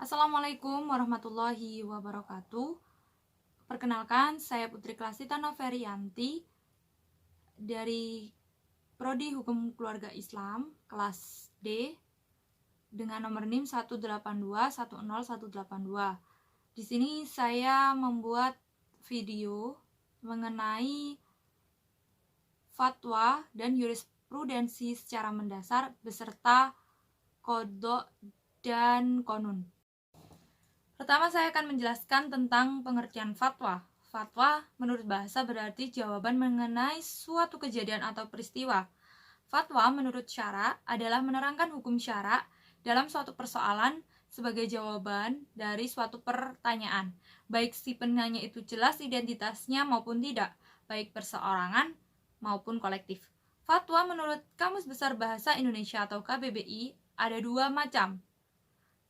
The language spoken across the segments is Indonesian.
Assalamualaikum warahmatullahi wabarakatuh. Perkenalkan, saya Putri Klasita Noverianti dari Prodi Hukum Keluarga Islam kelas D dengan nomor NIM 182101182. Di sini saya membuat video mengenai fatwa dan jurisprudensi secara mendasar beserta qadha dan qanun. Pertama, saya akan menjelaskan tentang pengertian fatwa. Fatwa menurut bahasa berarti jawaban mengenai suatu kejadian atau peristiwa. Fatwa menurut syara adalah menerangkan hukum syara dalam suatu persoalan sebagai jawaban dari suatu pertanyaan, baik si penanya itu jelas identitasnya maupun tidak, baik perseorangan maupun kolektif. Fatwa menurut Kamus Besar Bahasa Indonesia atau KBBI ada dua macam.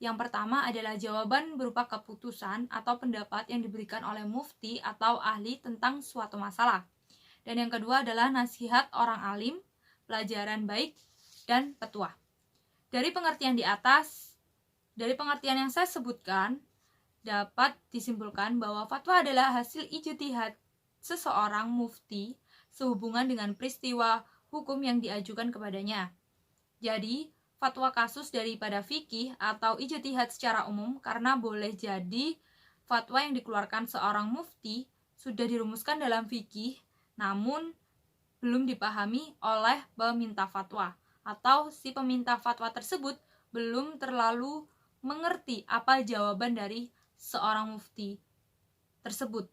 Yang pertama adalah jawaban berupa keputusan atau pendapat yang diberikan oleh mufti atau ahli tentang suatu masalah. Dan yang kedua adalah nasihat orang alim, pelajaran baik, dan petua. Dari pengertian yang saya sebutkan, dapat disimpulkan bahwa fatwa adalah hasil ijtihad seseorang mufti sehubungan dengan peristiwa hukum yang diajukan kepadanya. Jadi, fatwa kasus daripada fikih atau ijtihad secara umum karena boleh jadi fatwa yang dikeluarkan seorang mufti sudah dirumuskan dalam fikih namun belum dipahami oleh peminta fatwa atau si peminta fatwa tersebut belum terlalu mengerti apa jawaban dari seorang mufti tersebut.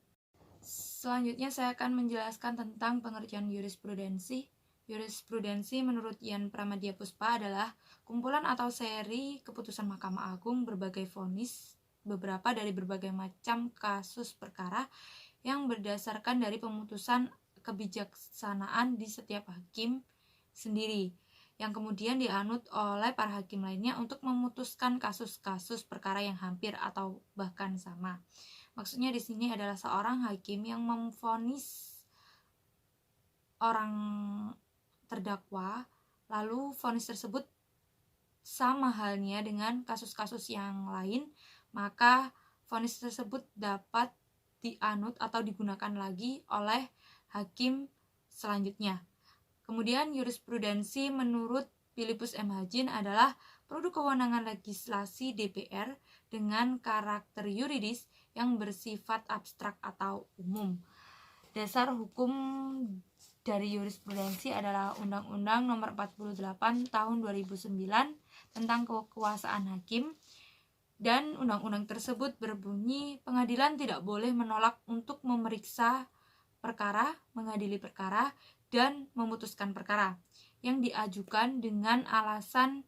Selanjutnya saya akan menjelaskan tentang pengertian jurisprudensi. Jurisprudensi menurut Yan Pramadiapuspa adalah kumpulan atau seri keputusan Mahkamah Agung berbagai vonis, beberapa dari berbagai macam kasus perkara yang berdasarkan dari pemutusan kebijaksanaan di setiap hakim sendiri, yang kemudian dianut oleh para hakim lainnya untuk memutuskan kasus-kasus perkara yang hampir atau bahkan sama. Maksudnya di sini adalah seorang hakim yang memvonis orang terdakwa, lalu vonis tersebut sama halnya dengan kasus-kasus yang lain, maka vonis tersebut dapat dianut atau digunakan lagi oleh hakim selanjutnya. Kemudian jurisprudensi menurut Philippus M. Hajin adalah produk kewenangan legislasi DPR dengan karakter yuridis yang bersifat abstrak atau umum. Dasar hukum dari jurisprudensi adalah Undang-Undang Nomor 48 Tahun 2009 tentang kekuasaan hakim, dan undang-undang tersebut berbunyi pengadilan tidak boleh menolak untuk memeriksa perkara, mengadili perkara, dan memutuskan perkara yang diajukan dengan alasan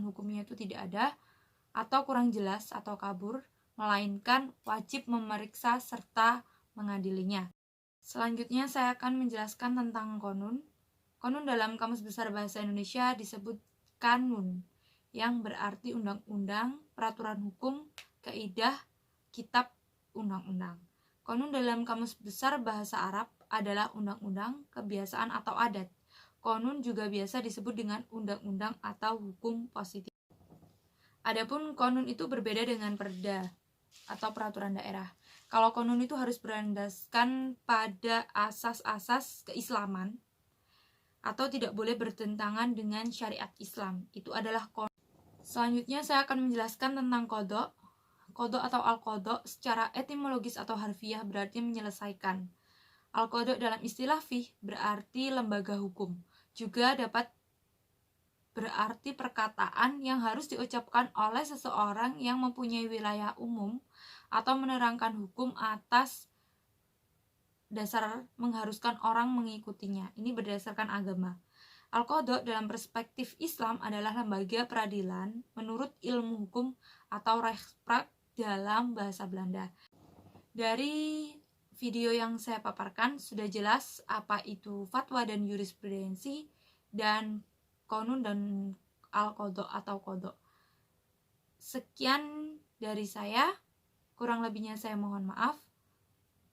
hukumnya itu tidak ada atau kurang jelas atau kabur, melainkan wajib memeriksa serta mengadilinya. Selanjutnya saya akan menjelaskan tentang qanun. Qanun dalam Kamus Besar Bahasa Indonesia disebut kanun, yang berarti undang-undang, peraturan hukum, kaidah, kitab, undang-undang. Qanun dalam Kamus Besar Bahasa Arab adalah undang-undang, kebiasaan atau adat. Qanun juga biasa disebut dengan undang-undang atau hukum positif. Adapun qanun itu berbeda dengan perda atau peraturan daerah. Kalau qanun itu harus berlandaskan pada asas-asas keislaman atau tidak boleh bertentangan dengan syariat Islam. Itu adalah qanun. Selanjutnya saya akan menjelaskan tentang qadha. Qadha atau al-qadha secara etimologis atau harfiah berarti menyelesaikan. Al-qadha dalam istilah fiqh berarti lembaga hukum. Juga dapat berarti perkataan yang harus diucapkan oleh seseorang yang mempunyai wilayah umum atau menerangkan hukum atas dasar mengharuskan orang mengikutinya. Ini berdasarkan agama. Al-Qadha dalam perspektif Islam adalah lembaga peradilan menurut ilmu hukum atau rechtspraak dalam bahasa Belanda. Dari video yang saya paparkan sudah jelas apa itu fatwa dan jurisprudensi dan qanun dan al-qadha atau qadha. Sekian dari saya, kurang lebihnya saya mohon maaf.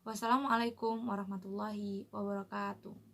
Wassalamualaikum warahmatullahi wabarakatuh.